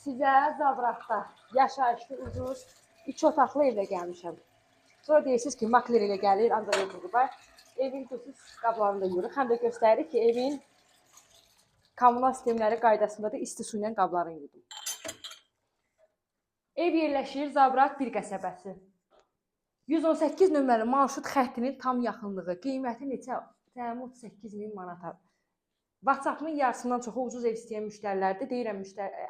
Sizə Zabratda yaşayışlı, ucuz, 2 otaqlı evlə gəlmişəm. Sonra deyirsiniz ki, makler ilə gəlir, ancaq ev budur. Evin xüsus qablarını da yuyuruq. Həm də göstərir ki, evin kommunal sistemləri qaydasında da isti su ilə qablarını yuyuruq. Ev yerləşir Zabrat bir qəsəbəsi. 118 nömrəli marşrut xəttinin tam yaxınlığı. Qiyməti neçə? 38.000 manata. WhatsApp-ın yarısından çoxu ucuz ev istəyən müştərilərdir. Deyirəm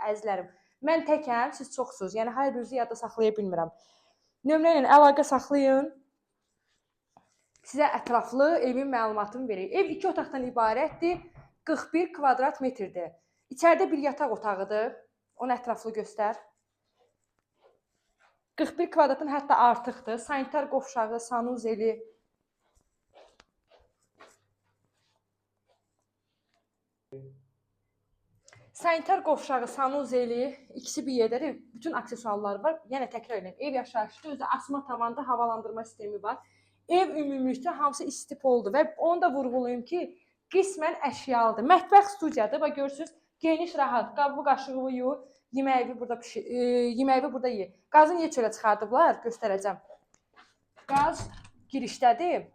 əzizlərim, mən təkəm, siz çoxsuz. Yəni hər birinizi yadda saxlaya bilmirəm. Nömrə ilə əlaqə saxlayın. Sizə ətraflı evin məlumatını verək. Ev 2 otaqdan ibarətdir. 41 kvadrat metrdir. İçəridə bir yataq otağıdır. Onu ətraflı göstər. 41 kvadratdan hətta artıqdır. Sanitar qovşağı, sanuzeli. Sanitar qovşağı, sanuzeli, ikisi bir yerdədir. Bütün aksesuarları var. Yəni təkrar edirəm. Ev yaşayışlı, özü asma tavanda havalandırma sistemi var. Ev ümumilikdə hamısı isti poldur və onu da vurğulayım ki, qismən əşyalıdır. Mətbəx studiyadır. Bax görürsüz, geniş, rahat. Qabı, qaşığı yu, yeməyi burada pişir, yeməyi burada ye. Qazı niyə çölə çıxardıblar? Göstərəcəm. Qaz girişdədir.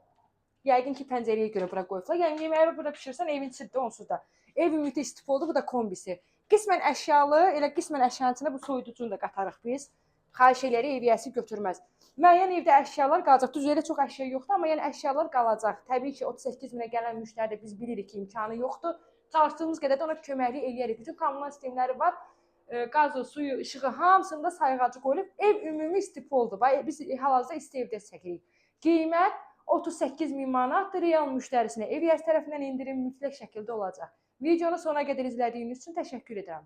Yəqin ki, pəncərəyə görə bura qoyublar. Yəni yeməyi burada bişirsən, evin içidir, onsuz da. Ev ümumilikdə isti poldur, bu da kombisi. Qismən əşyalı, elə qismən əşyanın içində bu soyuducunu da qatarıq biz. Xahiş eləyərik, ev yiyəsi götürməz. Müəyyən evdə əşyalar qalacaq. Düz elə çox əşya yoxdur, amma yəni əşyalar qalacaq. Təbii ki, 38 minə gələn müştəridə biz bilirik ki, imkanı yoxdur. Çalışdığımız qədər də ona köməklik eləyərik. Bütün kommunal sistemləri var. Qazı, suyu, işığı hamısında sayğacı qoyulub. Ev ümumi isti poldur. Biz hal-hazırda isti evdə çəkirik. Qiymət 38.000 manatdır. Real müştərisinə ev yiyəsi tərəfindən indirim mütləq şəkildə olacaq. Videonu sona qədər izlədiyiniz üçün təşəkkür edirəm.